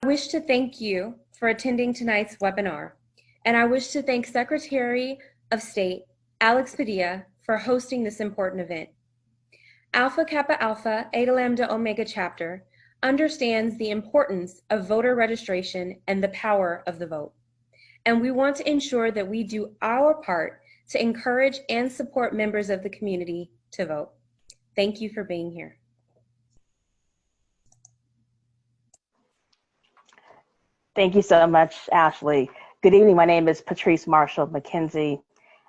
wish to thank you for attending tonight's webinar, and I wish to thank Secretary of State Alex Padilla for hosting this important event. Alpha Kappa Alpha Eta Lambda Omega Chapter understands the importance of voter registration and the power of the vote, and we want to ensure that we do our part to encourage and support members of the community to vote. Thank you for being here. Thank you so much, Ashley. Good evening. My name is Patrice Marshall McKenzie,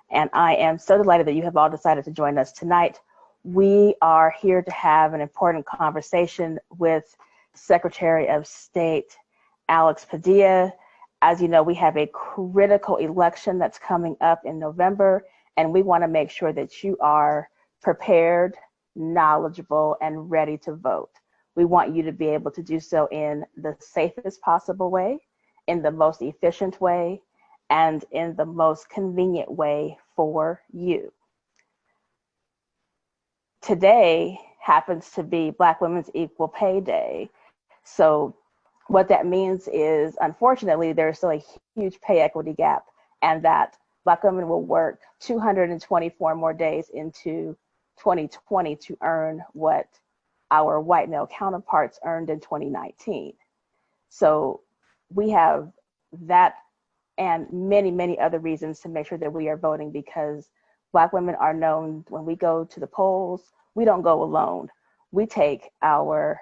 and I am so delighted that you have all decided to join us tonight. We are here to have an important conversation with Secretary of State Alex Padilla. As you know, we have a critical election that's coming up in November, and we want to make sure that you are prepared, knowledgeable, and ready to vote. We want you to be able to do so in the safest possible way, in the most efficient way, and in the most convenient way for you. Today happens to be Black Women's Equal Pay Day. So what that means is, unfortunately, there's still a huge pay equity gap, and that Black women will work 224 more days into 2020 to earn what our white male counterparts earned in 2019. So we have that and many, many other reasons to make sure that we are voting, because Black women are known, when we go to the polls, we don't go alone. We take our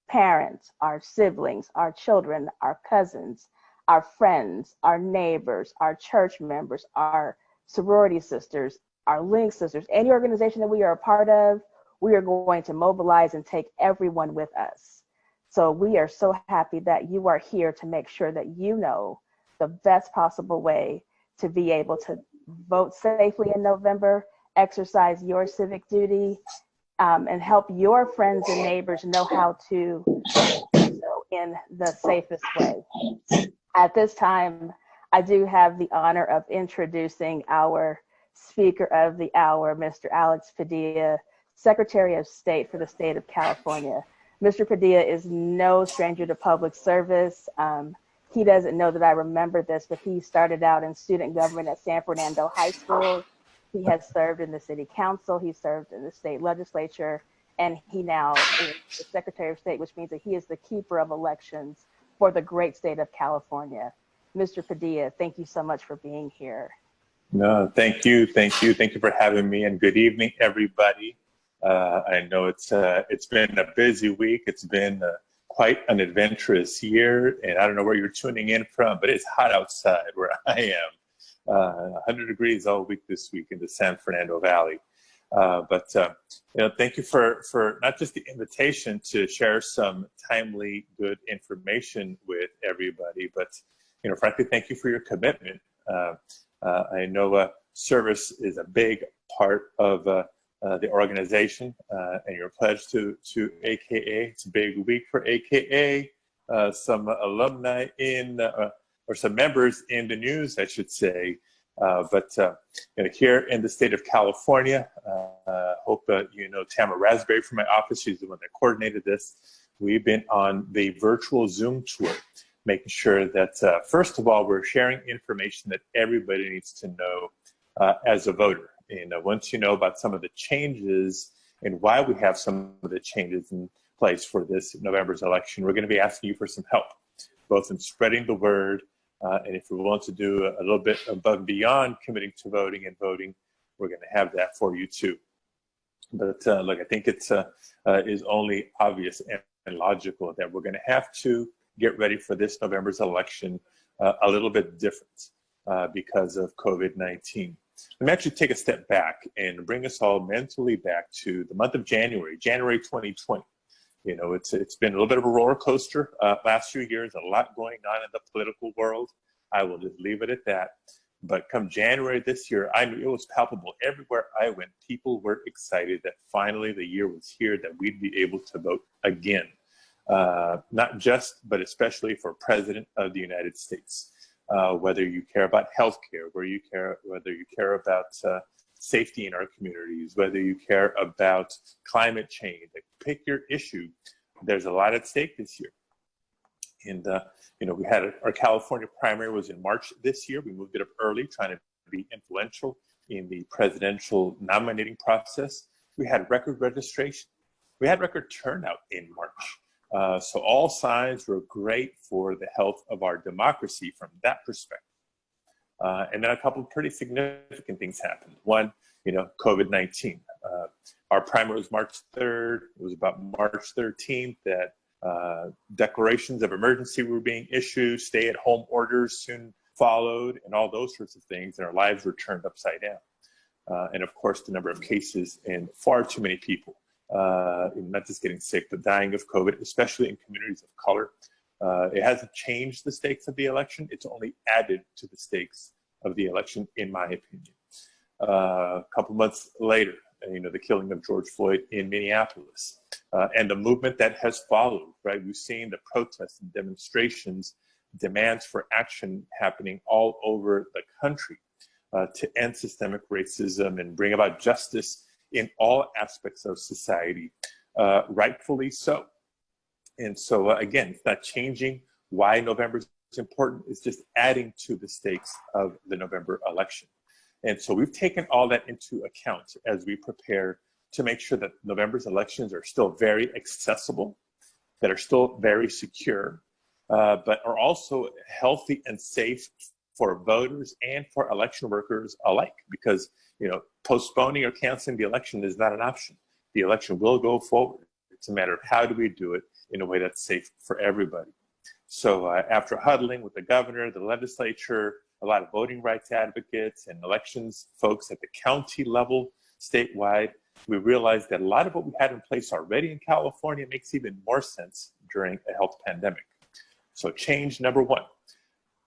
parents, our siblings, our children, our cousins, our friends, our neighbors, our church members, our sorority sisters, our link sisters, any organization that we are a part of, we are going to mobilize and take everyone with us. So we are so happy that you are here to make sure that you know the best possible way to be able to vote safely in November, exercise your civic duty, and help your friends and neighbors know how to do so in the safest way. At this time, I do have the honor of introducing our speaker of the hour, Mr. Alex Padilla, Secretary of State for the state of California. Mr. Padilla is no stranger to public service. He doesn't know that I remember this, but he started out in student government at San Fernando High School. He has served in the city council, he served in the state legislature, and he now is the Secretary of State, which means that he is the keeper of elections for the great state of California. Mr. Padilla, thank you so much for being here. No, thank you for having me, and good evening, everybody. I know it's been a busy week. It's been quite an adventurous year, and I don't know where you're tuning in from, but it's hot outside where I am. 100 degrees all week this week in the San Fernando Valley. Thank you for not just the invitation to share some timely, good information with everybody, but frankly, thank you for your commitment. I know service is a big part of the organization, and your pledge to AKA. It's a big week for AKA. Some alumni or some members in the news, I should say. Here in the state of California, hope you know Tamara Raspberry from my office. She's the one that coordinated this. We've been on the virtual Zoom tour, making sure that, first of all, we're sharing information that everybody needs to know as a voter. Once you know about some of the changes and why we have some of the changes in place for this November's election, we're going to be asking you for some help, both in spreading the word, and if you're willing to do a little bit above and beyond committing to voting and voting, we're going to have that for you too. But look, I think it's is only obvious and logical that we're going to have to get ready for this November's election a little bit different because of COVID-19. Let me actually take a step back and bring us all mentally back to the month of January 2020. It's been a little bit of a roller coaster last few years, a lot going on in the political world. I will just leave it at that. But come January this year, I knew it was palpable. Everywhere I went, people were excited that finally the year was here, that we'd be able to vote again. Not just, but especially for President of the United States. Whether you care about healthcare, whether you care about safety in our communities, whether you care about climate change, pick your issue. There's a lot at stake this year. And, we had our California primary was in March this year. We moved it up early, trying to be influential in the presidential nominating process. We had record registration. We had record turnout in March. So all signs were great for the health of our democracy from that perspective. And then a couple of pretty significant things happened. One, COVID-19. Our primary was March 3rd. It was about March 13th that declarations of emergency were being issued, stay-at-home orders soon followed, and all those sorts of things, and our lives were turned upside down. And of course, the number of cases and far too many people, not just getting sick, but dying of COVID, especially in communities of color. It hasn't changed the stakes of the election. It's only added to the stakes of the election, in my opinion. A couple months later, the killing of George Floyd in Minneapolis, and the movement that has followed, right? We've seen the protests and demonstrations, demands for action happening all over the country to end systemic racism and bring about justice in all aspects of society, rightfully so. And so, again, it's not changing why November is important. It's just adding to the stakes of the November election. And so we've taken all that into account as we prepare to make sure that November's elections are still very accessible, that are still very secure, but are also healthy and safe for voters and for election workers alike. Because, postponing or canceling the election is not an option. The election will go forward. It's a matter of how do we do it in a way that's safe for everybody. So after huddling with the governor, the legislature, a lot of voting rights advocates and elections folks at the county level, statewide, we realized that a lot of what we had in place already in California makes even more sense during a health pandemic. So change number one,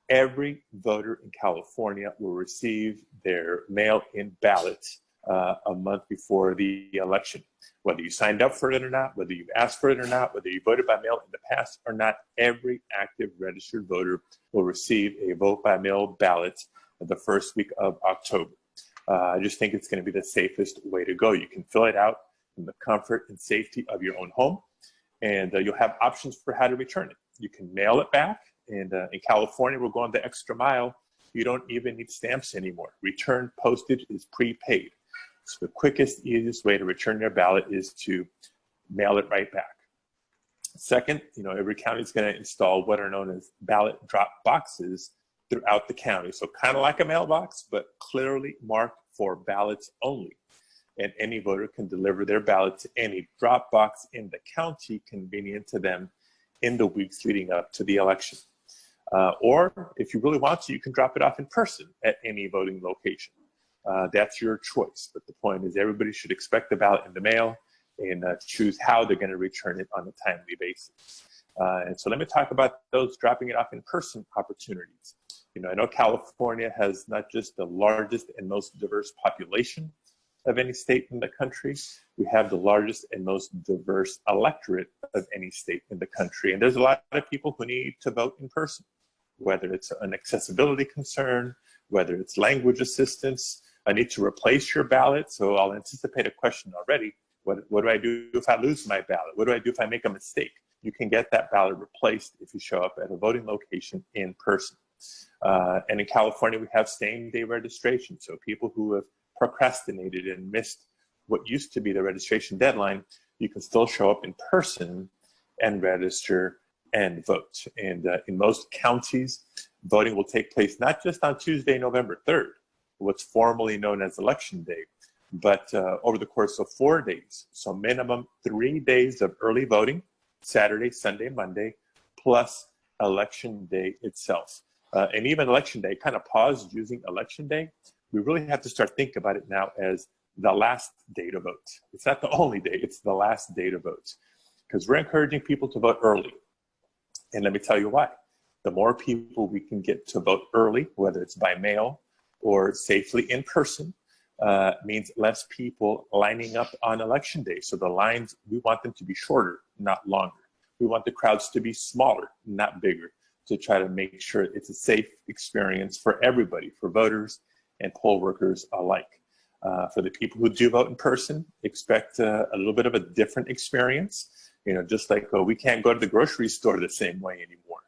every voter in California will receive their mail-in ballot a month before the election. Whether you signed up for it or not, whether you've asked for it or not, whether you voted by mail in the past or not, every active registered voter will receive a vote by mail ballot the first week of October. I just think it's going to be the safest way to go. You can fill it out in the comfort and safety of your own home, and you'll have options for how to return it. You can mail it back, and in California, we're going the extra mile. You don't even need stamps anymore. Return postage is prepaid. So the quickest, easiest way to return your ballot is to mail it right back. Second, every county is going to install what are known as ballot drop boxes throughout the county. So kind of like a mailbox, but clearly marked for ballots only. And any voter can deliver their ballot to any drop box in the county convenient to them in the weeks leading up to the election. Or if you really want to, you can drop it off in person at any voting location. That's your choice. But the point is everybody should expect the ballot in the mail and choose how they're going to return it on a timely basis. And so let me talk about those dropping it off in person opportunities. I know California has not just the largest and most diverse population of any state in the country, we have the largest and most diverse electorate of any state in the country. And there's a lot of people who need to vote in person, whether it's an accessibility concern, whether it's language assistance. I need to replace your ballot, so I'll anticipate a question already. What do I do if I lose my ballot? What do I do if I make a mistake? You can get that ballot replaced if you show up at a voting location in person. And in California, we have same-day registration. So people who have procrastinated and missed what used to be the registration deadline, you can still show up in person and register and vote. And in most counties, voting will take place not just on Tuesday, November 3rd, what's formally known as Election Day, but over the course of 4 days. So minimum 3 days of early voting, Saturday, Sunday, Monday, plus Election Day itself. And even Election Day, kind of paused using Election Day. We really have to start thinking about it now as the last day to vote. It's not the only day, it's the last day to vote. Because we're encouraging people to vote early. And let me tell you why. The more people we can get to vote early, whether it's by mail or safely in person, means less people lining up on Election Day. So the lines, we want them to be shorter, not longer. We want the crowds to be smaller, not bigger, to try to make sure it's a safe experience for everybody, for voters and poll workers alike. For the people who do vote in person, expect a little bit of a different experience. Just like we can't go to the grocery store the same way anymore.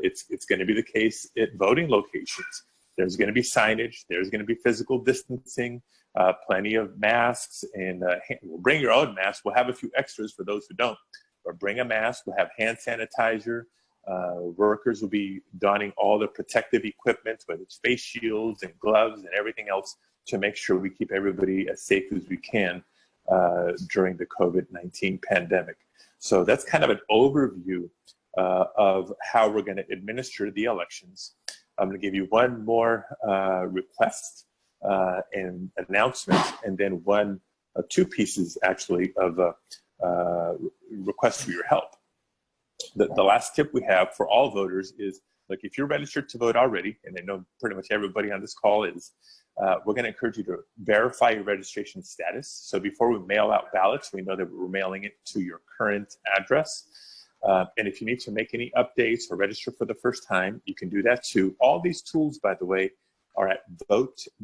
It's going to be the case at voting locations. There's going to be signage. There's going to be physical distancing, plenty of masks, and we'll bring your own mask. We'll have a few extras for those who don't, but bring a mask. We'll have hand sanitizer. Workers will be donning all the protective equipment, whether it's face shields and gloves and everything else, to make sure we keep everybody as safe as we can during the COVID-19 pandemic. So that's kind of an overview of how we're going to administer the elections. I'm going to give you one more request and announcement, and then two pieces actually of requests for your help. The last tip we have for all voters is, look, if you're registered to vote already, and I know pretty much everybody on this call is, we're going to encourage you to verify your registration status. So before we mail out ballots, we know that we're mailing it to your current address. And if you need to make any updates or register for the first time, you can do that too. All these tools, by the way, are at vote.ca.gov.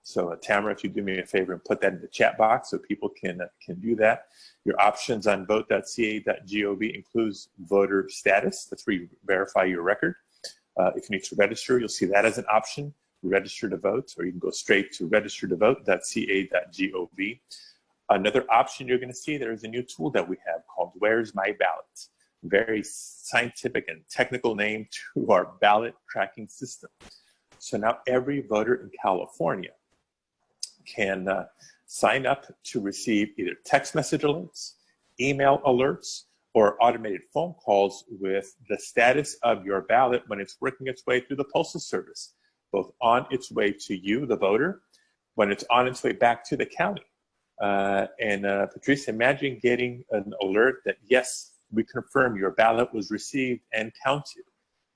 So Tamara, if you do me a favor and put that in the chat box so people can do that. Your options on vote.ca.gov includes voter status. That's where you verify your record. If you need to register, you'll see that as an option, register to vote, or you can go straight to registertovote.ca.gov. Another option you're going to see, there is a new tool that we have called Where's My Ballot? Very scientific and technical name to our ballot tracking system. So now every voter in California can sign up to receive either text message alerts, email alerts, or automated phone calls with the status of your ballot when it's working its way through the Postal Service, both on its way to you, the voter, when it's on its way back to the county. Patrice, imagine getting an alert that, yes, we confirm your ballot was received and counted.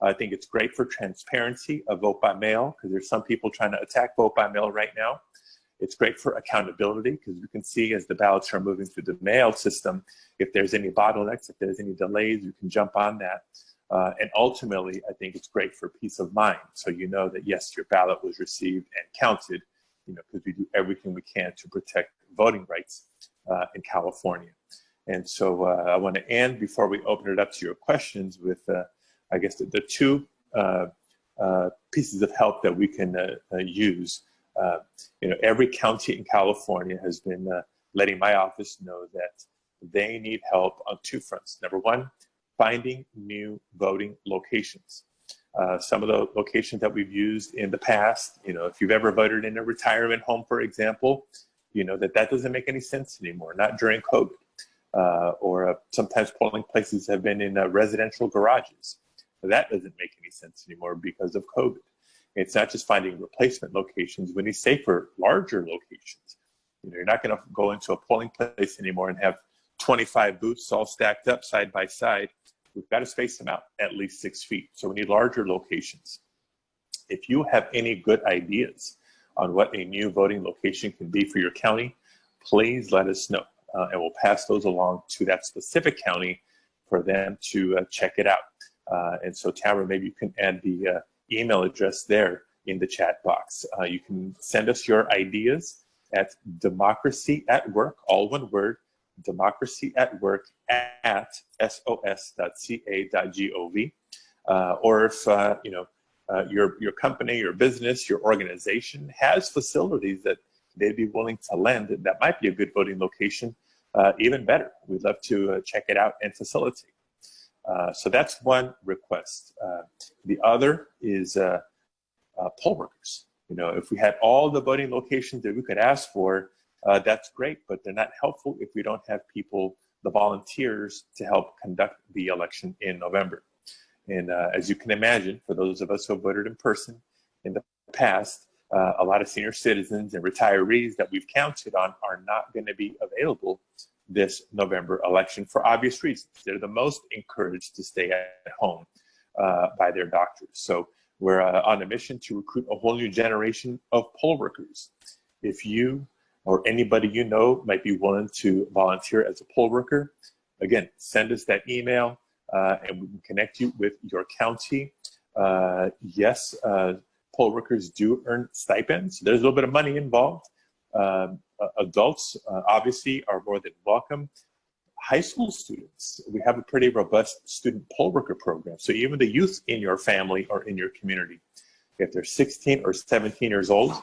I think it's great for transparency of vote by mail, because there's some people trying to attack vote by mail right now. It's great for accountability, because we can see as the ballots are moving through the mail system, if there's any bottlenecks, if there's any delays, you can jump on that. And ultimately, I think it's great for peace of mind. So you know that, yes, your ballot was received and counted, because we do everything we can to protect voting rights in California. And so I want to end, before we open it up to your questions, with, I guess, the two pieces of help that we can use. Every county in California has been letting my office know that they need help on two fronts. Number one, finding new voting locations. Some of the locations that we've used in the past, if you've ever voted in a retirement home, for example, you know that doesn't make any sense anymore, not during COVID. Or sometimes polling places have been in residential garages. That doesn't make any sense anymore because of COVID. It's not just finding replacement locations. We need safer, larger locations. You're not going to go into a polling place anymore and have 25 booths all stacked up side by side. We've got to space them out at least 6 feet. So we need larger locations. If you have any good ideas on what a new voting location can be for your county, please let us know. And we'll pass those along to that specific county for them to check it out. And so, Tamara, maybe you can add the email address there in the chat box. You can send us your ideas at democracyatwork, all one word, democracyatwork@sos.ca.gov. Or if your company, your business, your organization has facilities that they'd be willing to lend, that might be a good voting location, even better. We'd love to check it out and facilitate. So that's one request. The other is poll workers. If we had all the voting locations that we could ask for, that's great, but they're not helpful if we don't have people, the volunteers, to help conduct the election in November. And as you can imagine, for those of us who have voted in person in the past, a lot of senior citizens and retirees that we've counted on are not going to be available this November election for obvious reasons. They're the most encouraged to stay at home by their doctors. So we're on a mission to recruit a whole new generation of poll workers. If you or anybody you know might be willing to volunteer as a poll worker, again, send us that email and we can connect you with your county. Yes, poll workers do earn stipends. There's a little bit of money involved. Adults obviously are more than welcome. high school students, we have a pretty robust student poll worker program. So even the youth in your family or in your community, if they're 16 or 17 years old,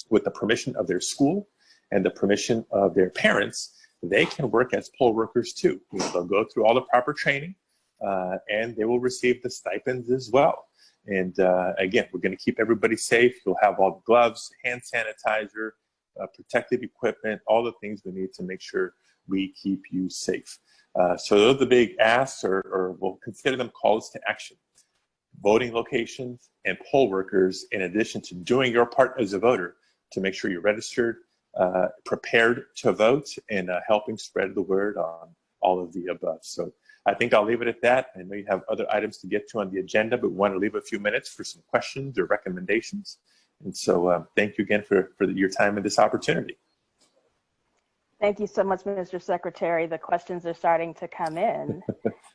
with the permission of their school and the permission of their parents, they can work as poll workers too. You know, they'll go through all the proper training and they will receive the stipends as well. And again, we're going to keep everybody safe. You'll have all the gloves, hand sanitizer, protective equipment, all the things we need to make sure we keep you safe. So those are the big asks, or we'll consider them calls to action. Voting locations and poll workers, in addition to doing your part as a voter to make sure you're registered, prepared to vote, and helping spread the word on all of the above. So I think I'll leave it at that. I know you have other items to get to on the agenda, but we want to leave a few minutes for some questions or recommendations. And so thank you again for your time and this opportunity. Thank you so much, Mr. Secretary. The questions are starting to come in,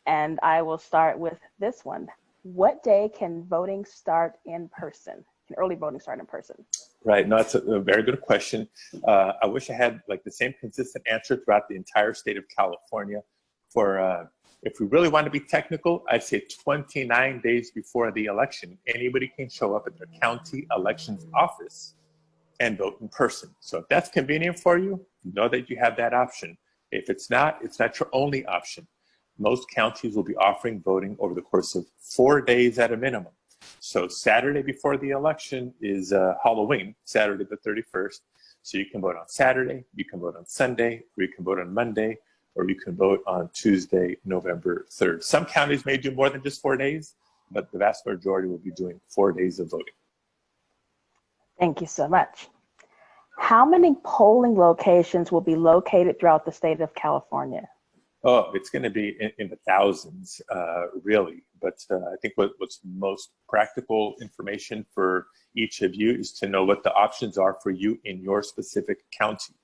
and I will start with this one. What day can voting start in person? Can early voting start in person? Right, no, that's a very good question. I wish I had like the same consistent answer throughout the entire state of California. For if we really want to be technical, I'd say 29 days before the election, anybody can show up at their county elections office and vote in person. So if that's convenient for you, know that you have that option. If it's not your only option. Most counties will be offering voting over the course of 4 days at a minimum. So Saturday before the election is Halloween, Saturday the 31st. So you can vote on Saturday, you can vote on Sunday, or you can vote on Monday, or you can vote on Tuesday, November 3rd. Some counties may do more than just 4 days, but the vast majority will be doing 4 days of voting. Thank you so much. How many polling locations will be located throughout the state of California? Oh, it's going to be in the thousands, really. But I think what's most practical information for each of you is to know what the options are for you in your specific county.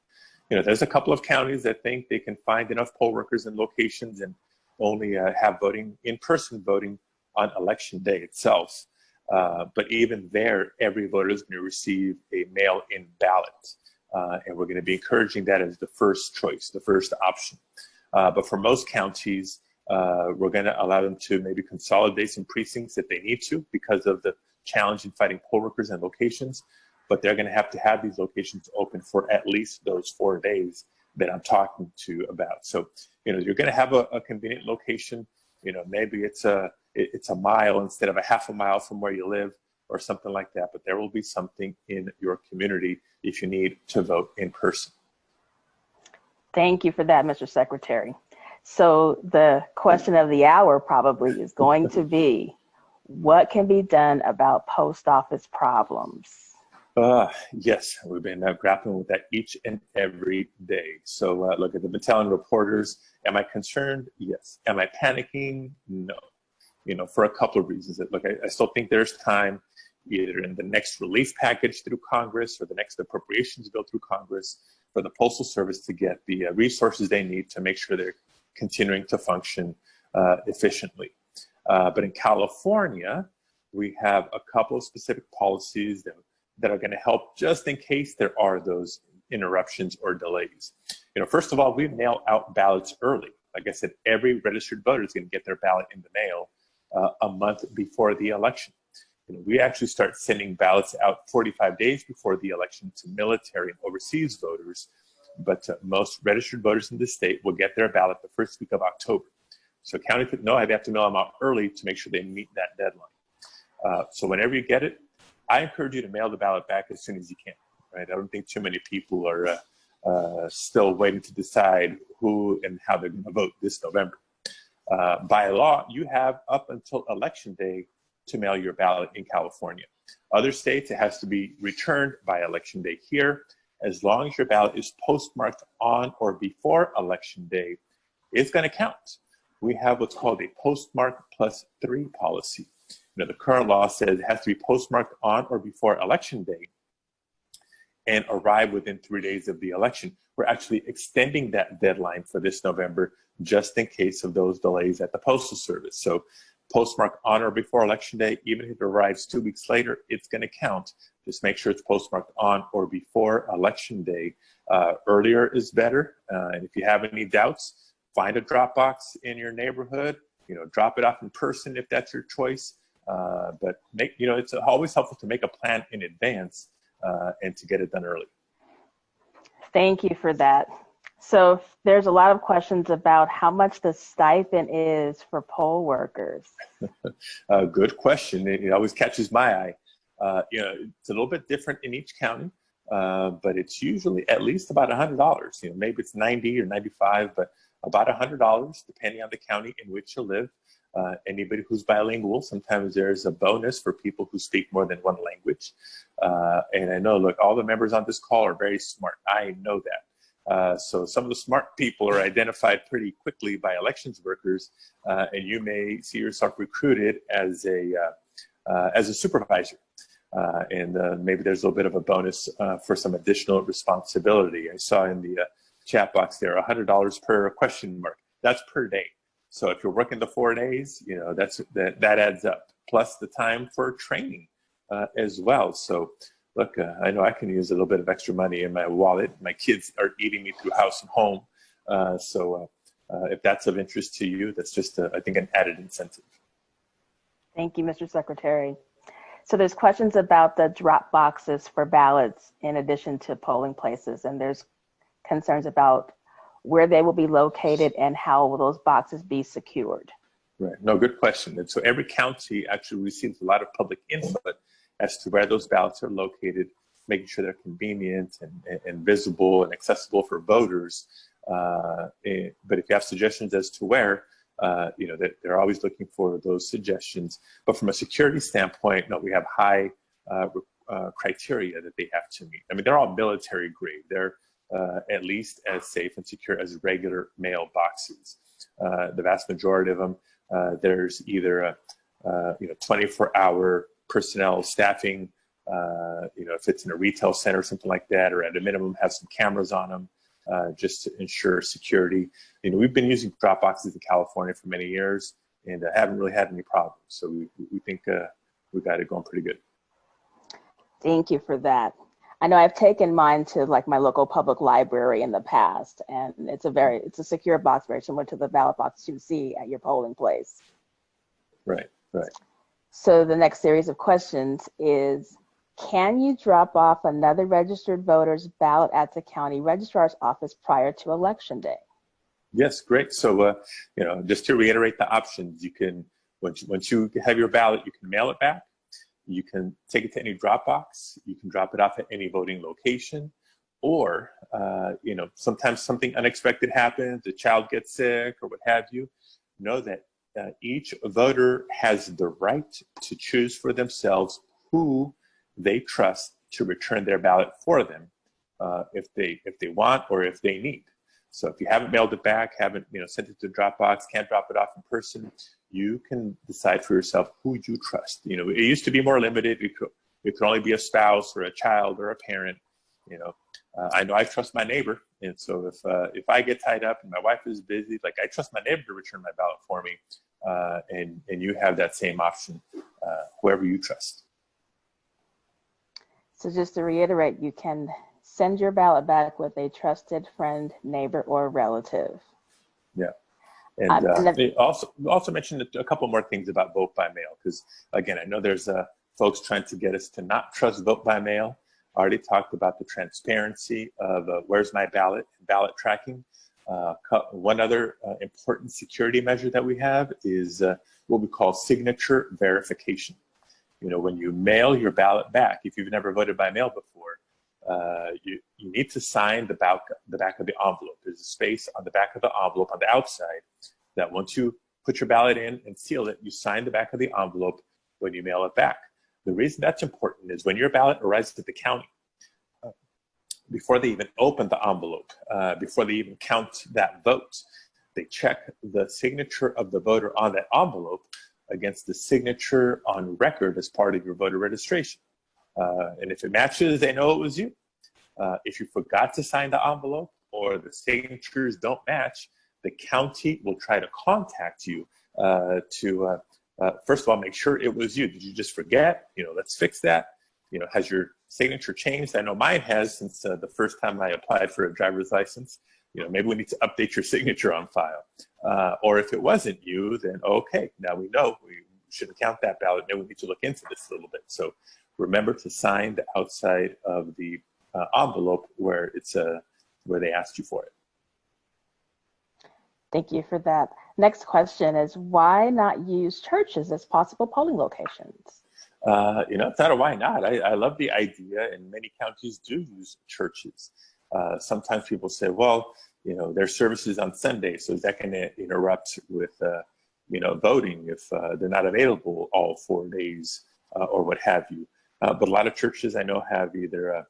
You know, there's a couple of counties that think they can find enough poll workers and locations and only have voting, in-person voting on election day itself. But even there, every voter is going to receive a mail-in ballot. And we're going to be encouraging that as the first choice, the first option. But for most counties, we're going to allow them to maybe consolidate some precincts if they need to because of the challenge in finding poll workers and locations. But they're going to have these locations open for at least those 4 days that I'm talking to you about. So, you know, you're going to have a convenient location. You know, maybe it's a mile instead of a half a mile from where you live or something like that. But there will be something in your community if you need to vote in person. Thank you for that, Mr. Secretary. So the question of the hour probably is going to be, what can be done about post office problems? Yes, we've been grappling with that each and every day. So look, at the battalion reporters, am I concerned? Yes. Am I panicking? No. You know, for a couple of reasons. Look, I still think there's time, either in the next relief package through Congress or the next appropriations bill through Congress, for the Postal Service to get the resources they need to make sure they're continuing to function efficiently. But in California, we have a couple of specific policies that are going to help just in case there are those interruptions or delays. You know, first of all, we mail out ballots early. Like I said, every registered voter is going to get their ballot in the mail a month before the election. You know, we actually start sending ballots out 45 days before the election to military and overseas voters, but most registered voters in the state will get their ballot the first week of October. So counties know I have to mail them out early to make sure they meet that deadline. So whenever you get it, I encourage you to mail the ballot back as soon as you can, right? I don't think too many people are still waiting to decide who and how they're going to vote this November. By law, you have up until Election Day to mail your ballot in California. Other states, it has to be returned by Election Day. Here, as long as your ballot is postmarked on or before Election Day, it's going to count. We have what's called a postmark +3 policy. You know, the current law says it has to be postmarked on or before Election Day and arrive within 3 days of the election. We're actually extending that deadline for this November just in case of those delays at the Postal Service. So postmark on or before Election Day, even if it arrives 2 weeks later, it's going to count. Just make sure it's postmarked on or before Election Day. Earlier is better. And if you have any doubts, find a drop box in your neighborhood, drop it off in person if that's your choice. But it's always helpful to make a plan in advance and to get it done early. Thank you for that. So there's a lot of questions about how much the stipend is for poll workers. Good question. It always catches my eye. It's a little bit different in each county, but it's usually at least about $100. Maybe it's 90 or 95, but about $100, depending on the county in which you live. Anybody who's bilingual, sometimes there's a bonus for people who speak more than one language. And I know, look, all the members on this call are very smart. I know that. So some of the smart people are identified pretty quickly by elections workers, and you may see yourself recruited as a supervisor. And maybe there's a little bit of a bonus for some additional responsibility. I saw in the chat box there, $100 per question mark. That's per day. So if you're working the 4 days, that adds up, plus the time for training as well. So look, I know I can use a little bit of extra money in my wallet. My kids are eating me through house and home. So if that's of interest to you, that's just, I think, an added incentive. Thank you, Mr. Secretary. So there's questions about the drop boxes for ballots in addition to polling places, and there's concerns about where they will be located and how will those boxes be secured. Right, no, good question. And so every county actually receives a lot of public input as to where those ballots are located, making sure they're convenient and visible and accessible for voters. But if you have suggestions as to where, they're always looking for those suggestions. But from a security standpoint, no, we have high criteria that they have to meet. I mean, they're all military grade. They're at least as safe and secure as regular mail boxes. The vast majority of them, there's either a 24-hour personnel staffing, if it's in a retail center or something like that, or at a minimum have some cameras on them just to ensure security. We've been using drop boxes in California for many years and haven't really had any problems. So we think we got it going pretty good. Thank you for that. I know I've taken mine to my local public library in the past, and it's a secure box, very similar to the ballot box you see at your polling place. Right. So the next series of questions is, can you drop off another registered voter's ballot at the county registrar's office prior to election day? Yes, great. So, just to reiterate the options, you can, once you have your ballot, you can mail it back. You can take it to any drop box. You can drop it off at any voting location, or sometimes something unexpected happens, a child gets sick or what have you. Know that each voter has the right to choose for themselves who they trust to return their ballot for them, if they want or if they need. So if you haven't mailed it back, haven't sent it to Dropbox, can't drop it off in person, you can decide for yourself who you trust. It used to be more limited. It could only be a spouse or a child or a parent. I know I trust my neighbor, and so if I get tied up and my wife is busy, I trust my neighbor to return my ballot for me, and you have that same option, whoever you trust. So just to reiterate, you can send your ballot back with a trusted friend, neighbor, or relative. Yeah. And they also mentioned a couple more things about vote by mail, because again, I know there's folks trying to get us to not trust vote by mail. I already talked about the transparency of where's my ballot, ballot tracking. One other important security measure that we have is what we call signature verification. When you mail your ballot back, if you've never voted by mail before, you need to sign the back of the envelope. There's a space on the back of the envelope on the outside that once you put your ballot in and seal it, you sign the back of the envelope when you mail it back. The reason that's important is when your ballot arrives at the county, before they even open the envelope, before they even count that vote, they check the signature of the voter on that envelope against the signature on record as part of your voter registration. And if it matches, they know it was you. If you forgot to sign the envelope or the signatures don't match, the county will try to contact you to first of all, make sure it was you. Did you just forget? Let's fix that. Has your signature changed? I know mine has since the first time I applied for a driver's license. maybe we need to update your signature on file. Or if it wasn't you, then okay, now we know we shouldn't count that ballot. Maybe we need to look into this a little bit. So remember to sign the outside of the envelope where where they asked you for it. Thank you for that. Next question is, why not use churches as possible polling locations? It's not a why not. I love the idea, and many counties do use churches. Sometimes people say, well, there's services on Sunday, so is that going to interrupt with, voting if they're not available all 4 days or what have you? But a lot of churches I know have either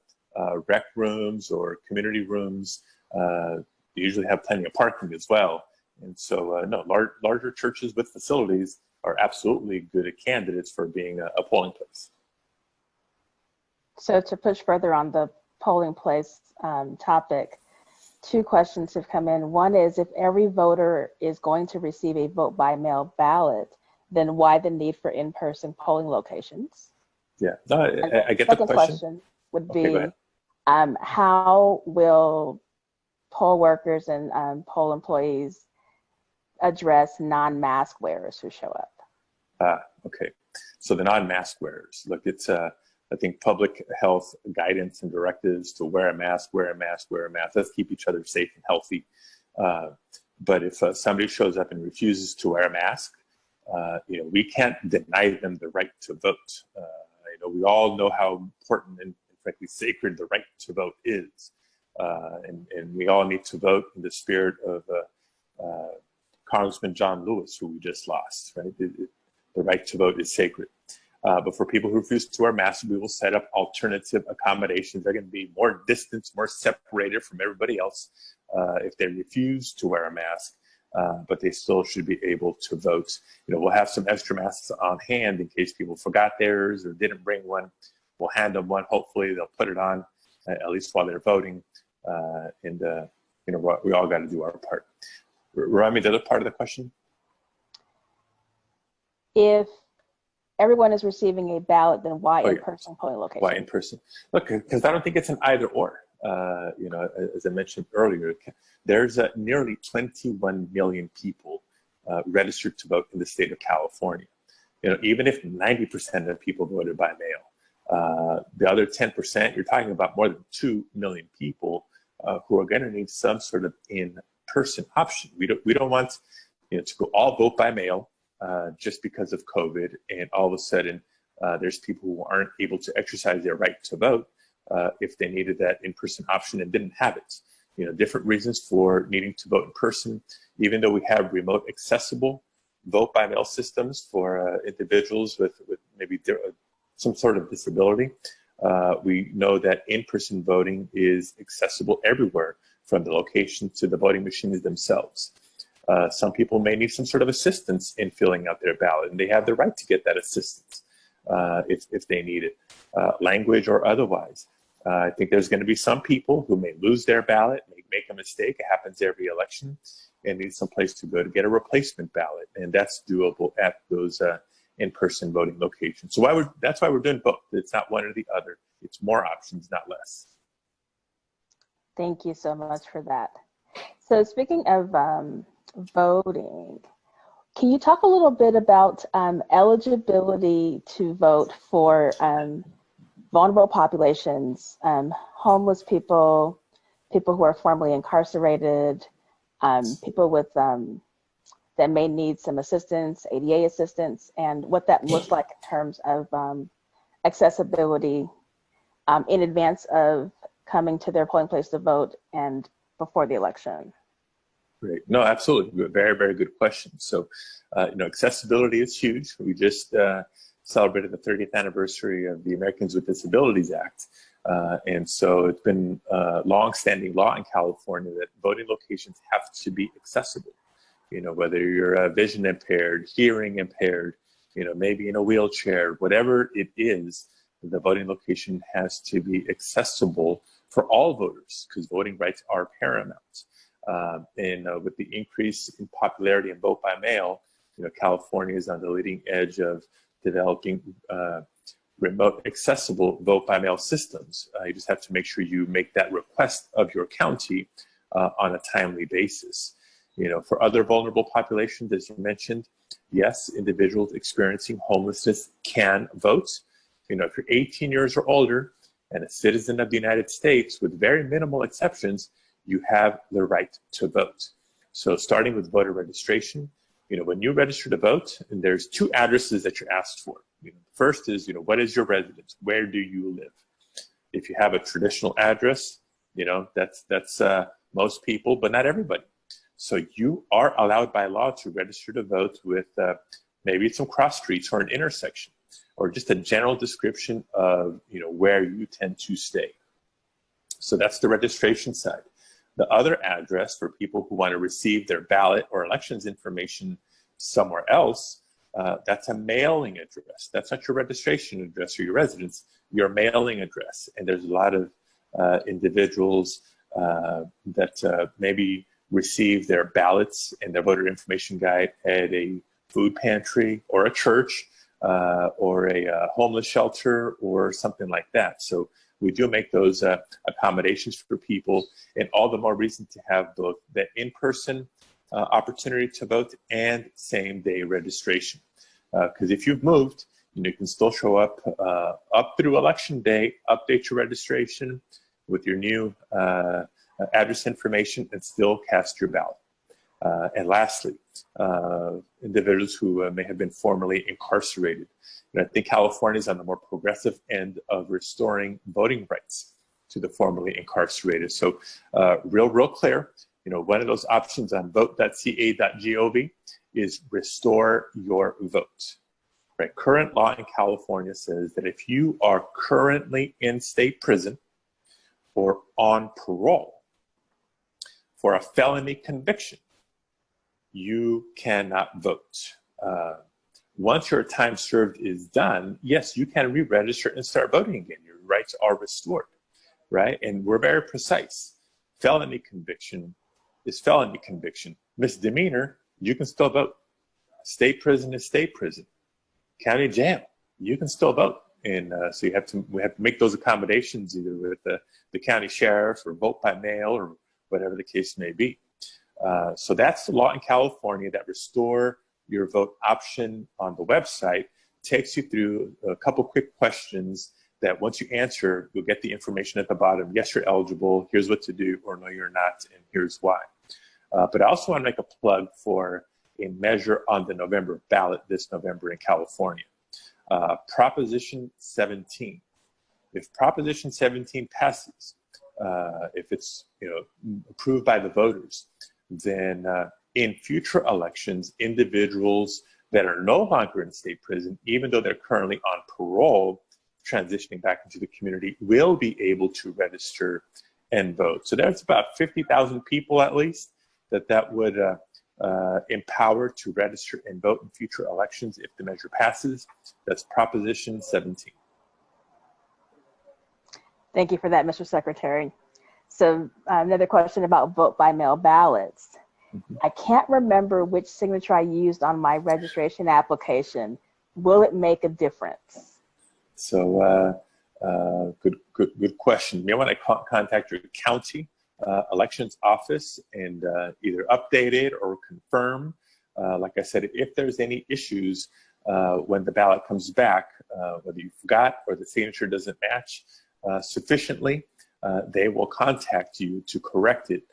rec rooms or community rooms. They usually have plenty of parking as well. And so, no, larger churches with facilities are absolutely good candidates for being a polling place. So to push further on the polling place topic, 2 questions have come in. One is, if every voter is going to receive a vote by mail ballot, then why the need for in-person polling locations? Yeah, no, I get the question. Second question would be, okay, how will poll workers and poll employees address non-mask wearers who show up? Okay. So the non-mask wearers, look, it's I think public health guidance and directives to wear a mask, wear a mask, wear a mask. Let's keep each other safe and healthy. But if somebody shows up and refuses to wear a mask, we can't deny them the right to vote. We all know how important and frankly sacred the right to vote is. And we all need to vote in the spirit of Congressman John Lewis, who we just lost, right? The right to vote is sacred. But for people who refuse to wear masks, we will set up alternative accommodations. They're going to be more distant, more separated from everybody else if they refuse to wear a mask, but they still should be able to vote. We'll have some extra masks on hand in case people forgot theirs or didn't bring one. We'll hand them one. Hopefully they'll put it on, at least while they're voting. We all got to do our part. Remind me the other part of the question. If everyone is receiving a ballot, then why in-person polling location? Why in-person? Look, because I don't think it's an either or. As I mentioned earlier, there's nearly 21 million people registered to vote in the state of California. Even if 90% of people voted by mail, the other 10%, you're talking about more than 2 million people who are going to need some sort of in-person option. We don't want to go all vote by mail just because of COVID, and all of a sudden there's people who aren't able to exercise their right to vote if they needed that in-person option and didn't have it. Different reasons for needing to vote in person. Even though we have remote accessible vote by mail systems for individuals with maybe some sort of disability, we know that in-person voting is accessible everywhere, from the location to the voting machines themselves. Some people may need some sort of assistance in filling out their ballot, and they have the right to get that assistance if they need it, language or otherwise. I think there's going to be some people who may lose their ballot, may make a mistake. It happens every election, and need some place to go to get a replacement ballot, and that's doable at those in-person voting locations. So that's why we're doing both. It's not one or the other. It's more options, not less. Thank you so much for that. So speaking of voting, can you talk a little bit about eligibility to vote for vulnerable populations, homeless people, people who are formerly incarcerated, people with that may need some assistance, ADA assistance, and what that looks like in terms of accessibility in advance of coming to their polling place to vote and before the election? Great. No, absolutely. Very, very good question. So, accessibility is huge. We just celebrated the 30th anniversary of the Americans with Disabilities Act. And so it's been long-standing law in California that voting locations have to be accessible. Whether you're vision impaired, hearing impaired, maybe in a wheelchair, whatever it is, the voting location has to be accessible for all voters, because voting rights are paramount. And with the increase in popularity in vote by mail, California is on the leading edge of developing remote accessible vote by mail systems. You just have to make sure you make that request of your county on a timely basis. For other vulnerable populations, as you mentioned, yes, individuals experiencing homelessness can vote. If you're 18 years or older and a citizen of the United States, with very minimal exceptions, you have the right to vote. So starting with voter registration, when you register to vote, and there's two addresses that you're asked for. First is, what is your residence? Where do you live? If you have a traditional address, that's most people, but not everybody. So you are allowed by law to register to vote with maybe some cross streets or an intersection, or just a general description of where you tend to stay. So that's the registration side. The other address for people who want to receive their ballot or elections information somewhere else, that's a mailing address. That's not your registration address or your residence, your mailing address. And there's a lot of individuals that maybe receive their ballots and their voter information guide at a food pantry or a church or a homeless shelter or something like that. So we do make those accommodations for people, and all the more reason to have both the in-person opportunity to vote and same-day registration. Because if you've moved, you can still show up through election day, update your registration with your new address information, and still cast your ballot. And lastly, individuals who may have been formerly incarcerated. I think California is on the more progressive end of restoring voting rights to the formerly incarcerated. So real clear, one of those options on vote.ca.gov is restore your vote. Right? Current law in California says that if you are currently in state prison or on parole for a felony conviction, you cannot vote. Once your time served is done, yes, you can re-register and start voting again. Your rights are restored, right? And we're very precise. Felony conviction is felony conviction. Misdemeanor, you can still vote. State prison is state prison. County jail, you can still vote. And so we have to make those accommodations either with the county sheriff or vote by mail or whatever the case may be. So that's the law in California. That restore your vote option on the website takes you through a couple quick questions that once you answer, you'll get the information at the bottom. Yes, you're eligible. Here's what to do, or no, you're not, and here's why. But I also want to make a plug for a measure on the November ballot this November in California. Proposition 17. If Proposition 17 passes, if it's approved by the voters, then in future elections, individuals that are no longer in state prison, even though they're currently on parole, transitioning back into the community, will be able to register and vote. So there's about 50,000 people at least that would empower to register and vote in future elections if the measure passes. That's Proposition 17. Thank you for that, Mr. Secretary. So another question about vote by mail ballots. I can't remember which signature I used on my registration application. Will it make a difference? So good question. You may want to contact your county elections office and either update it or confirm. Like I said, if there's any issues when the ballot comes back, whether you forgot or the signature doesn't match sufficiently, they will contact you to correct it.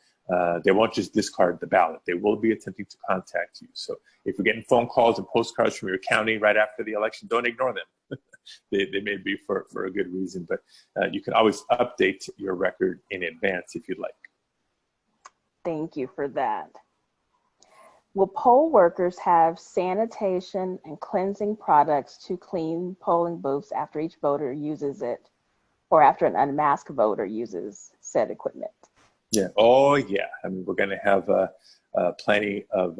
They won't just discard the ballot. They will be attempting to contact you. So if you're getting phone calls and postcards from your county right after the election, don't ignore them. they may be for a good reason, but you can always update your record in advance if you'd like. Thank you for that. Will poll workers have sanitation and cleansing products to clean polling booths after each voter uses it, or after an unmasked voter uses said equipment? Yeah. Oh, yeah. I mean, we're going to have plenty of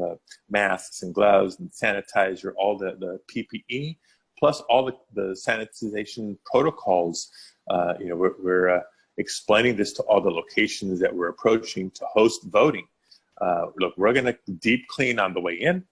masks and gloves and sanitizer, all the PPE, plus all the sanitization protocols. We're explaining this to all the locations that we're approaching to host voting. Look, we're going to deep clean on the way in.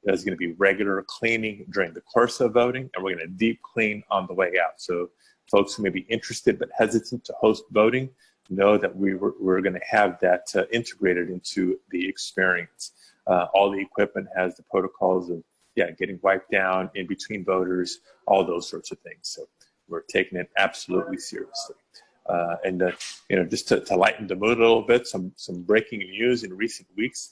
There's going to be regular cleaning during the course of voting, and we're going to deep clean on the way out. So folks who may be interested but hesitant to host voting, know that we're going to have that integrated into the experience. All the equipment has the protocols of getting wiped down in between voters, all those sorts of things. So we're taking it absolutely seriously. Just to lighten the mood a little bit, some breaking news in recent weeks.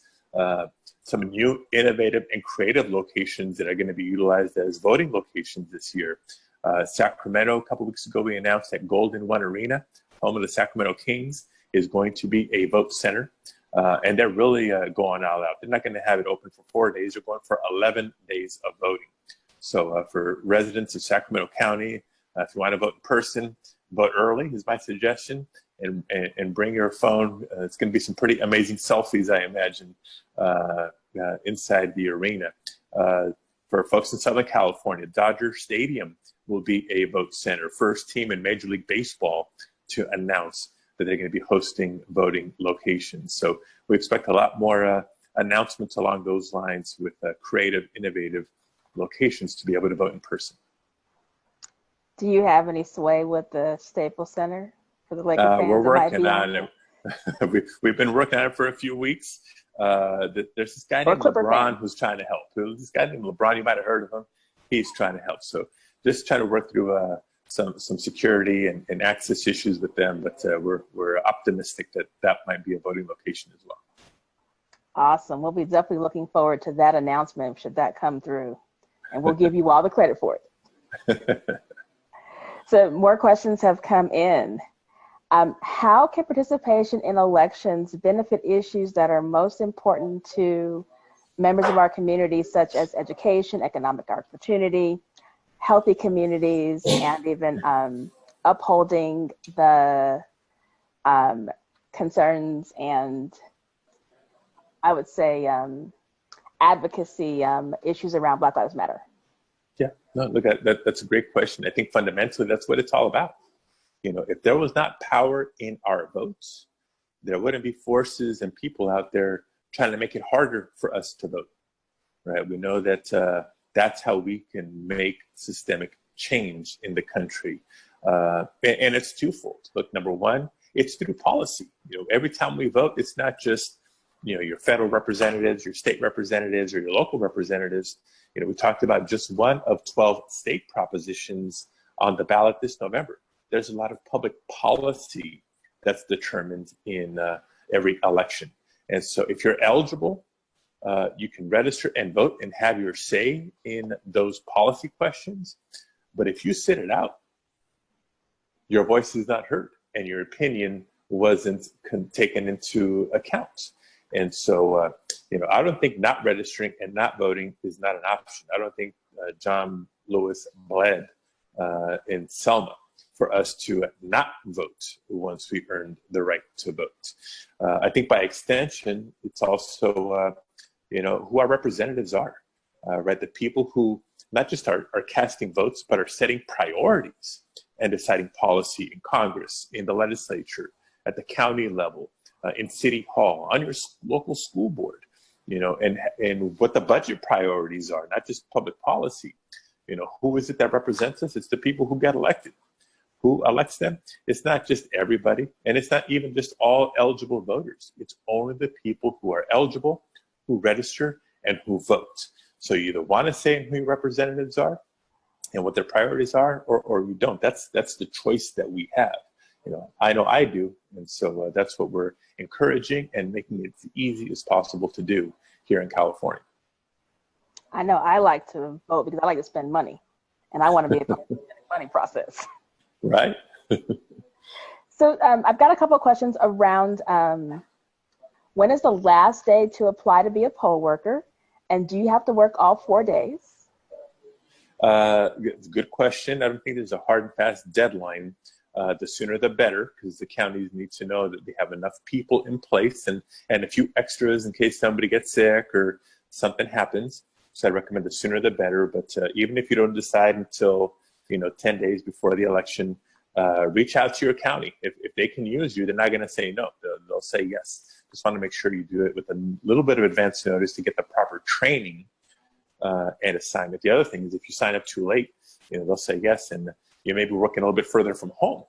Some new innovative and creative locations that are going to be utilized as voting locations this year. Sacramento, a couple weeks ago, we announced that Golden One Arena, home of the Sacramento Kings, is going to be a vote center. And they're really going all out. They're not going to have it open for 4 days. They're going for 11 days of voting. So for residents of Sacramento County, if you want to vote in person, vote early is my suggestion, and bring your phone. It's going to be some pretty amazing selfies, I imagine, inside the arena. For folks in Southern California, Dodger Stadium will be a vote center. First team in Major League Baseball to announce that they're going to be hosting voting locations. So we expect a lot more announcements along those lines with creative, innovative locations to be able to vote in person. Do you have any sway with the Staples Center for the Lakers fans? We're working on it. We've been working on it for a few weeks. There's this guy named LeBron who's trying to help. This guy named LeBron, you might have heard of him. He's trying to help. So just trying to work through some security and access issues with them. But we're optimistic that might be a voting location as well. Awesome. We'll be definitely looking forward to that announcement should that come through. And we'll give you all the credit for it. So more questions have come in. How can participation in elections benefit issues that are most important to members of our community, such as education, economic opportunity, healthy communities, and even upholding the concerns and, I would say, advocacy issues around Black Lives Matter? Yeah, no, look, that's a great question. I think fundamentally that's what it's all about. If there was not power in our votes, there wouldn't be forces and people out there trying to make it harder for us to vote, right? We know that that's how we can make systemic change in the country. And it's twofold. Look, number one, it's through policy. Every time we vote, it's not just, your federal representatives, your state representatives, or your local representatives. We talked about just one of 12 state propositions on the ballot this November. There's a lot of public policy that's determined in every election. And so if you're eligible, you can register and vote and have your say in those policy questions. But if you sit it out, your voice is not heard and your opinion wasn't taken into account. And so, I don't think not registering and not voting is not an option. I don't think John Lewis bled in Selma for us to not vote once we earned the right to vote. I think by extension, it's also, who our representatives are, right? The people who not just are casting votes, but are setting priorities and deciding policy in Congress, in the legislature, at the county level, in City Hall, on your local school board, and what the budget priorities are, not just public policy. Who is it that represents us? It's the people who get elected. Who elects them? It's not just everybody, and it's not even just all eligible voters. It's only the people who are eligible, who register, and who vote. So you either want to say who your representatives are and what their priorities are, or you don't. That's the choice that we have. I know I do, and so that's what we're encouraging and making it as easy as possible to do here in California. I know I like to vote because I like to spend money, and I want to be able to spend the money process. Right. So I've got a couple of questions around when is the last day to apply to be a poll worker, and do you have to work all 4 days? Good question. I don't think there's a hard and fast deadline. The sooner the better, because the counties need to know that they have enough people in place and a few extras in case somebody gets sick or something happens. So I recommend the sooner the better. But even if you don't decide until 10 days before the election, reach out to your county. If they can use you, they're not going to say no. They'll say yes. Just want to make sure you do it with a little bit of advance notice to get the proper training and assignment. The other thing is if you sign up too late, they'll say yes, and you may be working a little bit further from home.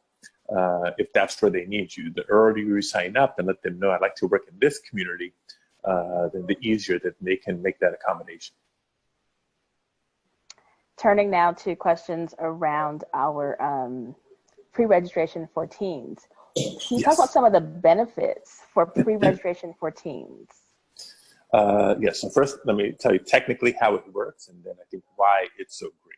if that's where they need you. The earlier you sign up and let them know I'd like to work in this community, then the easier that they can make that accommodation. Turning now to questions around our pre-registration for teens. Can you talk about some of the benefits for pre-registration for teens? Yes, so first let me tell you technically how it works, and then I think why it's so great.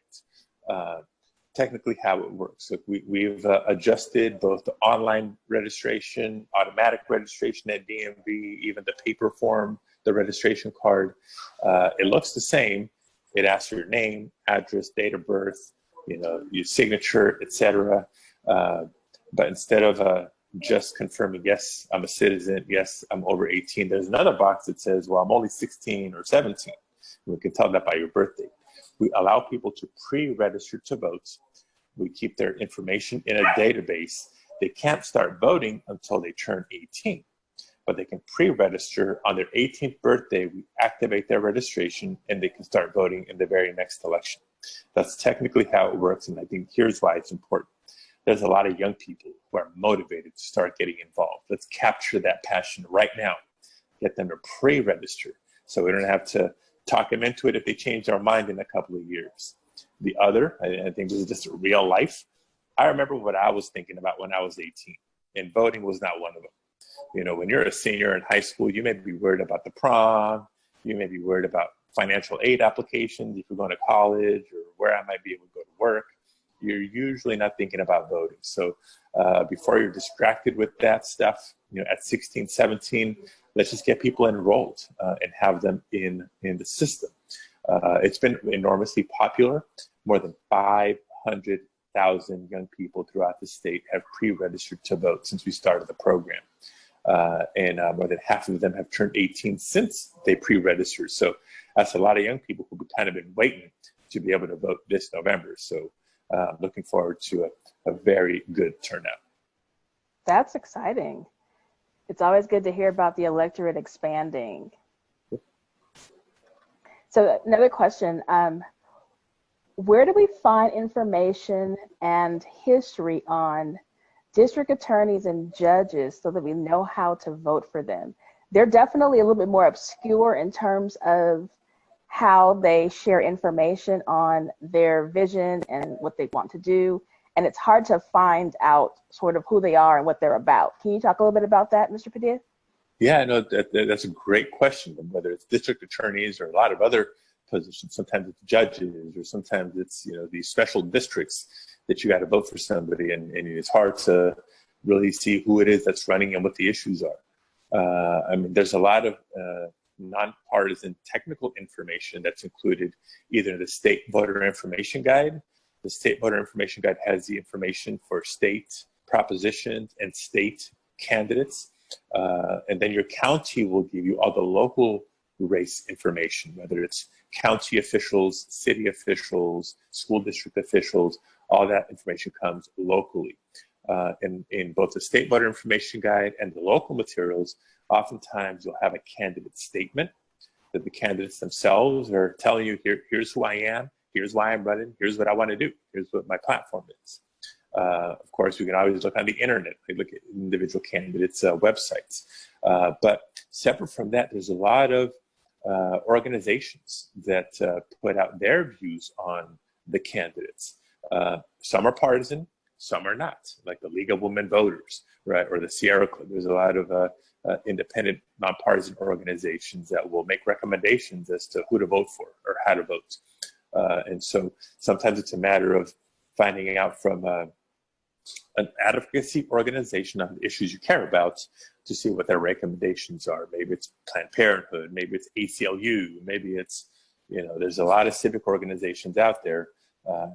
Technically how it works. So we've adjusted both the online registration, automatic registration at DMV, even the paper form, the registration card. It looks the same. It asks for your name, address, date of birth, your signature, etc. But instead of just confirming, yes, I'm a citizen, yes, I'm over 18, there's another box that says, well, I'm only 16 or 17. We can tell that by your birthday. We allow people to pre-register to vote. We keep their information in a database. They can't start voting until they turn 18, but they can pre-register on their 18th birthday. We activate their registration and they can start voting in the very next election. That's technically how it works, and I think here's why it's important. There's a lot of young people who are motivated to start getting involved. Let's capture that passion right now. Get them to pre-register so we don't have to talk them into it if they change their mind in a couple of years. The other, I think this is just real life. I remember what I was thinking about when I was 18, and voting was not one of them. When you're a senior in high school, you may be worried about the prom. You may be worried about financial aid applications if you're going to college, or where I might be able to go to work. You're usually not thinking about voting. So before you're distracted with that stuff, at 16, 17, let's just get people enrolled and have them in the system. It's been enormously popular. More than 500,000 young people throughout the state have pre-registered to vote since we started the program. And more than half of them have turned 18 since they pre-registered. So that's a lot of young people who've kind of been waiting to be able to vote this November. So looking forward to a very good turnout. That's exciting. It's always good to hear about the electorate expanding. So another question, where do we find information and history on district attorneys and judges so that we know how to vote for them? They're definitely a little bit more obscure in terms of how they share information on their vision and what they want to do. And it's hard to find out sort of who they are and what they're about. Can you talk a little bit about that, Mr. Padilla? Yeah, no, that's a great question. Whether it's district attorneys or a lot of other positions, sometimes it's judges, or sometimes it's these special districts that you got to vote for somebody, and it's hard to really see who it is that's running and what the issues are. There's a lot of nonpartisan technical information that's included either in the state voter information guide. The state voter information guide has the information for state propositions and state candidates. And then your county will give you all the local race information, whether it's county officials, city officials, school district officials. All that information comes locally. In both the state voter information guide and the local materials, oftentimes you'll have a candidate statement that the candidates themselves are telling you, here's who I am, here's why I'm running, here's what I want to do, here's what my platform is. Of course, we can always look on the internet, look at individual candidates' websites. But separate from that, there's a lot of organizations that put out their views on the candidates. Some are partisan, some are not, like the League of Women Voters, right, or the Sierra Club. There's a lot of independent, nonpartisan organizations that will make recommendations as to who to vote for or how to vote. And so sometimes it's a matter of finding out from an advocacy organization on the issues you care about to see what their recommendations are. Maybe it's Planned Parenthood, maybe it's ACLU, maybe it's, there's a lot of civic organizations out there.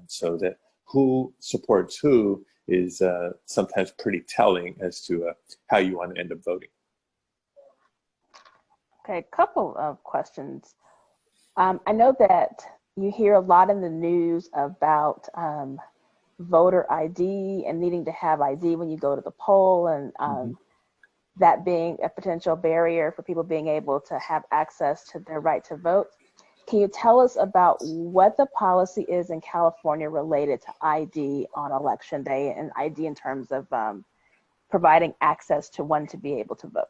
So that who supports who is sometimes pretty telling as to how you want to end up voting. Okay, a couple of questions. I know that you hear a lot in the news about voter ID and needing to have ID when you go to the poll, and that being a potential barrier for people being able to have access to their right to vote. can you tell us about what the policy is in California related to ID on election day, and ID in terms of providing access to one to be able to vote?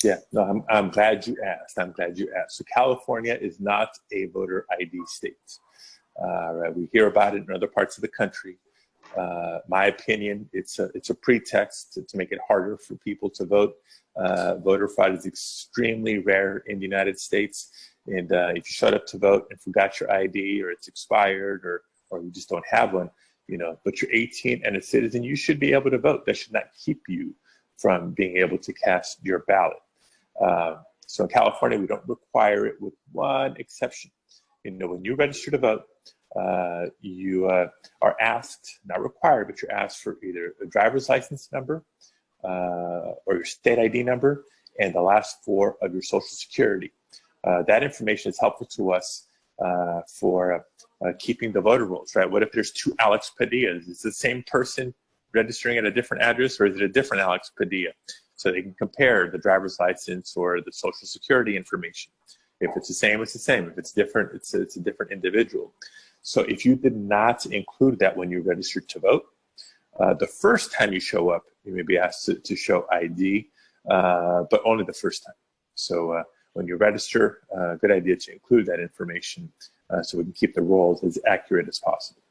Yeah, no, I'm glad you asked. I'm glad you asked. So California is not a voter ID state. Right? We hear about it in other parts of the country. My opinion, it's a pretext to make it harder for people to vote. Voter fraud is extremely rare in the United States. And if you showed up to vote and forgot your ID, or it's expired, or you just don't have one, but you're 18 and a citizen, you should be able to vote. That should not keep you from being able to cast your ballot. So in California, we don't require it, with one exception. When you register to vote, you are asked, not required, but you're asked for either a driver's license number or your state ID number and the last four of your social security. That information is helpful to us for keeping the voter rolls, right? What if there's two Alex Padillas? Is the same person registering at a different address, or is it a different Alex Padilla? So they can compare the driver's license or the social security information. If it's the same, it's the same. If it's different, it's a different individual. So if you did not include that when you registered to vote, the first time you show up, you may be asked to show ID, but only the first time. So when you register, good idea to include that information so we can keep the rolls as accurate as possible.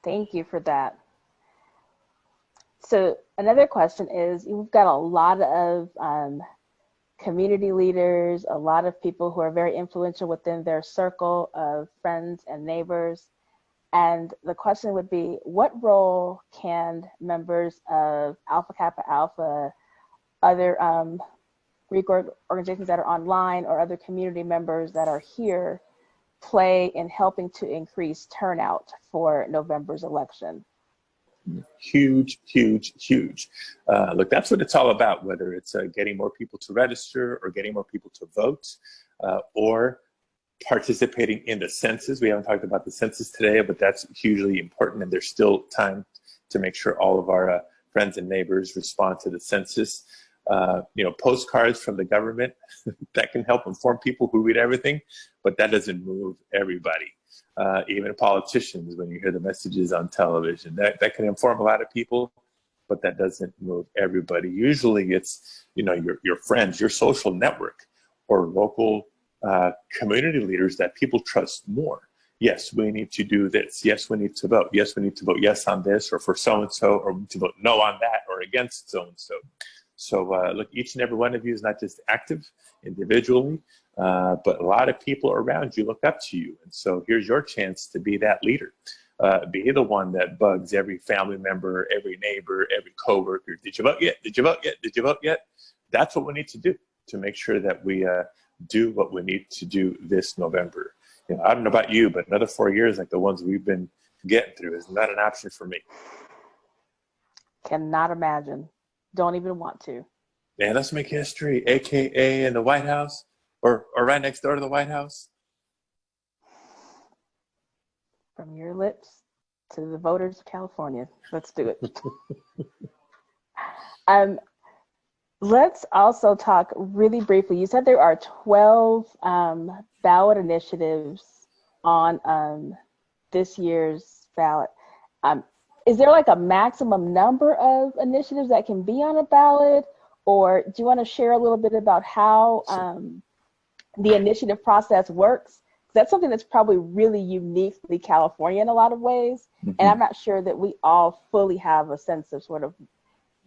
Thank you for that. So another question is, you've got a lot of community leaders, a lot of people who are very influential within their circle of friends and neighbors. And the question would be, what role can members of Alpha Kappa Alpha, other Greek organizations that are online, or other community members that are here play in helping to increase turnout for November's election? Huge, huge, huge. Look, that's what it's all about, whether it's getting more people to register or getting more people to vote or participating in the census. We haven't talked about the census today, but that's hugely important, and there's still time to make sure all of our friends and neighbors respond to the census. Postcards from the government, that can help inform people who read everything, but that doesn't move everybody. Even politicians, when you hear the messages on television, that can inform a lot of people, but that doesn't move everybody. Usually it's, your friends, your social network, or local community leaders that people trust more. Yes, we need to do this. Yes, we need to vote. Yes, we need to vote yes on this, or for so-and-so, or we need to vote no on that, or against so-and-so. So look, each and every one of you is not just active individually, but a lot of people around you look up to you. And so here's your chance to be that leader. Be the one that bugs every family member, every neighbor, every coworker. Did you vote yet? Did you vote yet? Did you vote yet? That's what we need to do to make sure that we do what we need to do this November. I don't know about you, but another 4 years like the ones we've been getting through is not an option for me. Cannot imagine. Don't even want to. Yeah, let's make history, AKA in the White House, or right next door to the White House. From your lips to the voters of California. Let's do it. Let's also talk really briefly. You said there are 12 ballot initiatives on this year's ballot. Is there like a maximum number of initiatives that can be on a ballot? Or do you want to share a little bit about how the initiative process works? That's something that's probably really uniquely California in a lot of ways. Mm-hmm. And I'm not sure that we all fully have a sense of sort of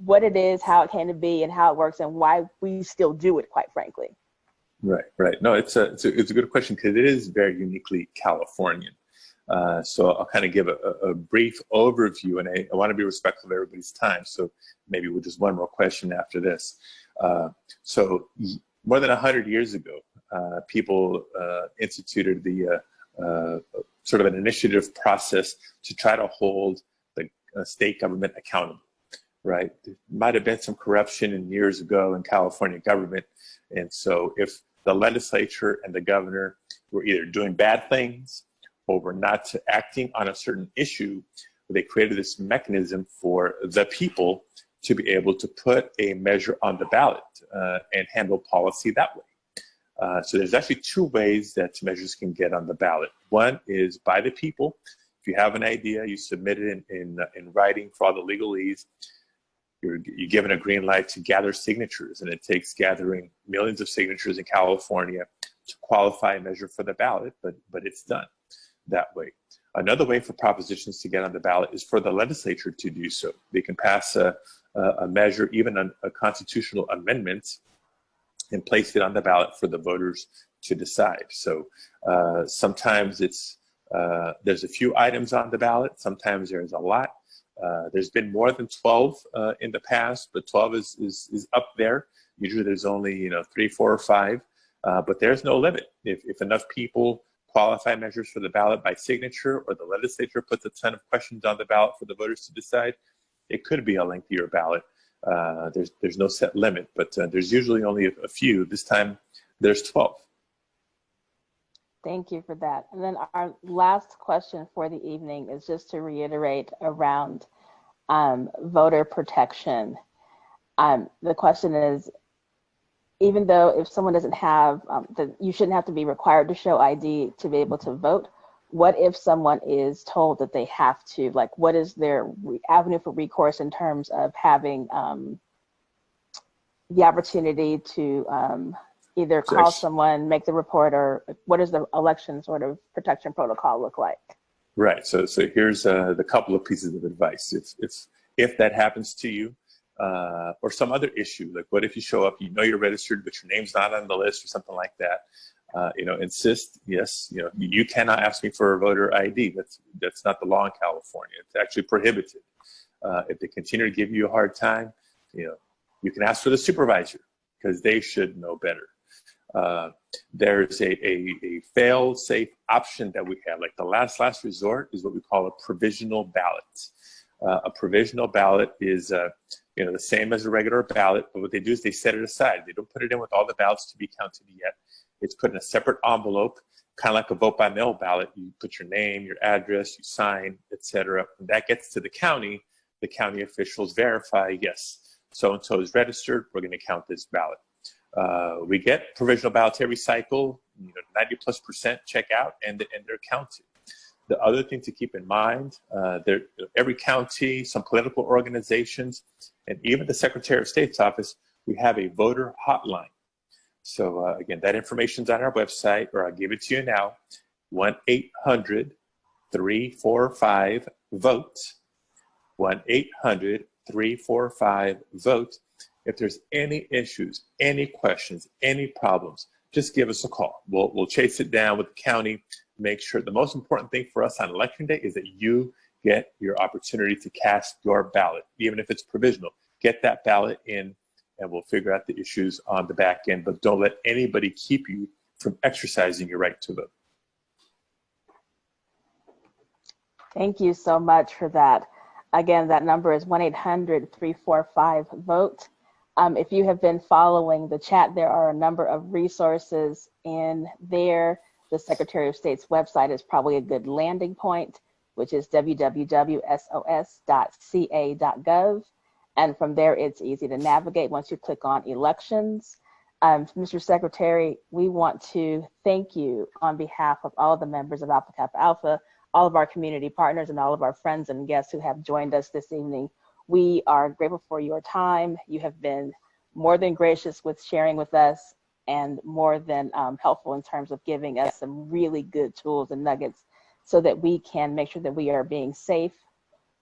what it is, how it came to be, and how it works, and why we still do it, quite frankly. Right. No, it's a good question, because it is very uniquely Californian. So I'll kind of give a brief overview, and I want to be respectful of everybody's time. So maybe we'll just one more question after this. So more than 100 years ago, people instituted the sort of an initiative process to try to hold the state government accountable, right? There might have been some corruption in years ago in California government. And so if the legislature and the governor were either doing bad things or were not acting on a certain issue, they created this mechanism for the people to be able to put a measure on the ballot and handle policy that way. So there's actually two ways that measures can get on the ballot. One is by the people. If you have an idea, you submit it in writing for all the legalese. You're given a green light to gather signatures, and it takes gathering millions of signatures in California to qualify a measure for the ballot, but it's done that way. Another way for propositions to get on the ballot is for the legislature to do so. They can pass a measure, even a constitutional amendment, and place it on the ballot for the voters to decide. So sometimes there's a few items on the ballot. Sometimes there's a lot. There's been more than 12 in the past, but 12 is up there. Usually there's only 3, 4, or 5, but there's no limit. If enough people qualify measures for the ballot by signature, or the legislature puts a ton of questions on the ballot for the voters to decide, it could be a lengthier ballot. There's no set limit, but there's usually only a few. This time there's 12. Thank you for that. And then our last question for the evening is just to reiterate around voter protection. The question is, even though if someone doesn't have, you shouldn't have to be required to show ID to be able to vote, what if someone is told that they have to, like, what is their avenue for recourse in terms of having the opportunity to either call someone, make the report, or what does the election sort of protection protocol look like? Right. So here's the couple of pieces of advice. If that happens to you, or some other issue, like what if you show up, you're registered, but your name's not on the list or something like that, insist, yes, you cannot ask me for a voter ID. That's not the law in California. It's actually prohibited. If they continue to give you a hard time, you can ask for the supervisor, because they should know better. There's a fail-safe option that we have. Like the last resort is what we call a provisional ballot. A provisional ballot is the same as a regular ballot, but what they do is they set it aside. They don't put it in with all the ballots to be counted yet. It's put in a separate envelope, kind of like a vote by mail ballot. You put your name, your address, you sign, etc. When that gets to the county officials verify, yes, so-and-so is registered, we're going to count this ballot. We get provisional ballots every cycle, 90+% check out, and they're counted. The other thing to keep in mind, every county, some political organizations, and even the Secretary of State's office, we have a voter hotline. So again, that information's on our website, or I'll give it to you now, 1-800-345-VOTE, 1-800-345-VOTE. If there's any issues, any questions, any problems, just give us a call. We'll chase it down with the county. Make sure the most important thing for us on election day is that you get your opportunity to cast your ballot, even if it's provisional. Get that ballot in, and we'll figure out the issues on the back end, but don't let anybody keep you from exercising your right to vote. Thank you so much for that. Again, that number is 1-800-345-VOTE. If you have been following the chat, there are a number of resources in there. The Secretary of State's website is probably a good landing point, which is www.sos.ca.gov. And from there, it's easy to navigate once you click on elections. Mr. Secretary, we want to thank you on behalf of all of the members of Alpha Kappa Alpha, all of our community partners, and all of our friends and guests who have joined us this evening. We are grateful for your time. You have been more than gracious with sharing with us, and more than helpful in terms of giving us some really good tools and nuggets so that we can make sure that we are being safe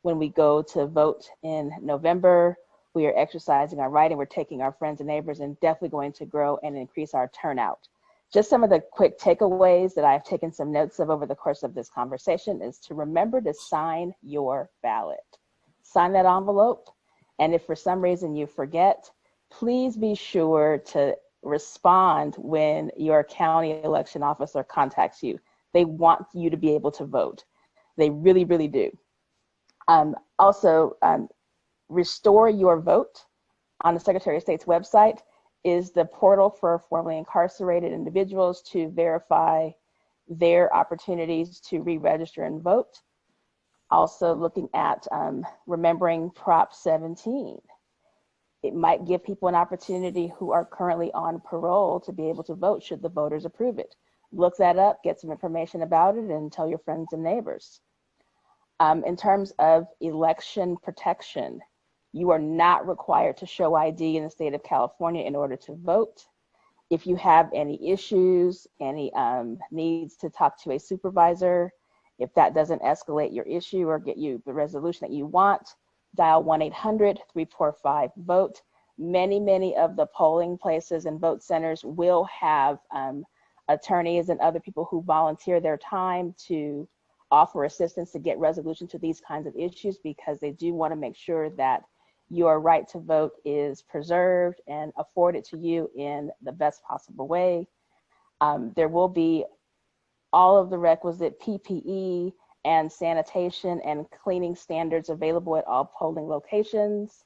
when we go to vote in November. We are exercising our right, and we're taking our friends and neighbors, and definitely going to grow and increase our turnout. Just some of the quick takeaways that I've taken some notes of over the course of this conversation is to remember to sign your ballot. Sign that envelope, and if for some reason you forget, please be sure to respond when your county election officer contacts you. They want you to be able to vote. They really, really do. Also, Restore Your Vote on the Secretary of State's website is the portal for formerly incarcerated individuals to verify their opportunities to re-register and vote. Also looking at remembering Prop 17. It might give people an opportunity who are currently on parole to be able to vote should the voters approve it. Look that up, get some information about it, and tell your friends and neighbors. In terms of election protection, you are not required to show ID in the state of California in order to vote. If you have any issues, any needs to talk to a supervisor, if that doesn't escalate your issue or get you the resolution that you want, dial 1-800-345-VOTE. Many of the polling places and vote centers will have attorneys and other people who volunteer their time to offer assistance to get resolution to these kinds of issues, because they do want to make sure that your right to vote is preserved and afforded to you in the best possible way. There will be all of the requisite PPE and sanitation and cleaning standards available at all polling locations.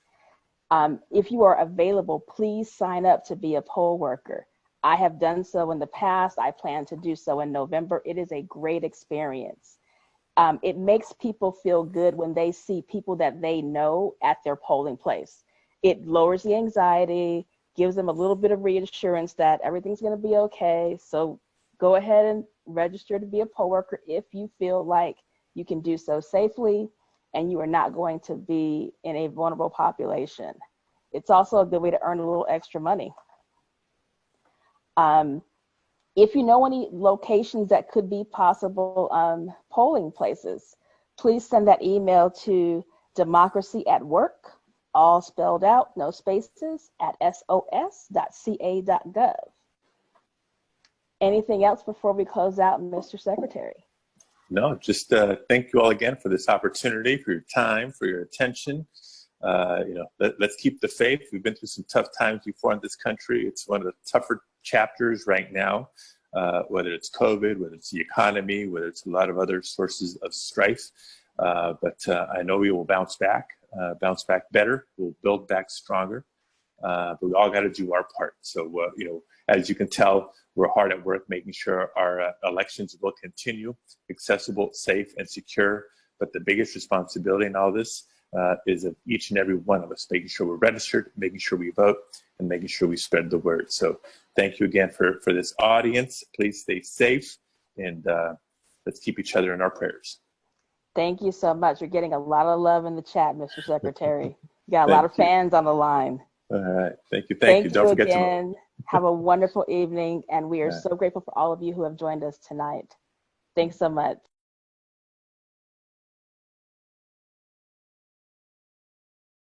If you are available, please sign up to be a poll worker. I have done so in the past. I plan to do so in November. It is a great experience. It makes people feel good when they see people that they know at their polling place. It lowers the anxiety, gives them a little bit of reassurance that everything's going to be okay. So go ahead and register to be a poll worker if you feel like you can do so safely and you are not going to be in a vulnerable population. It's also a good way to earn a little extra money. If you know any locations that could be possible polling places, please send that email to democracyatwork, all spelled out, no spaces, at sos.ca.gov. Anything else before we close out, Mr. Secretary? No, just thank you all again for this opportunity, for your time, for your attention. Let's keep the faith. We've been through some tough times before in this country. It's one of the tougher chapters right now, whether it's COVID, whether it's the economy, whether it's a lot of other sources of strife. But I know we will bounce back better. We'll build back stronger. But we all got to do our part. So, as you can tell, we're hard at work making sure our elections will continue accessible, safe, and secure. But the biggest responsibility in all this is of each and every one of us, making sure we're registered, making sure we vote, and making sure we spread the word. So thank you again for this audience. Please stay safe, and let's keep each other in our prayers. Thank you so much. You're getting a lot of love in the chat, Mr. Secretary. You got a lot of fans on the line. All right. Thank you. Thank you. Don't forget again. Have a wonderful evening, and we are so grateful for all of you who have joined us tonight. Thanks so much.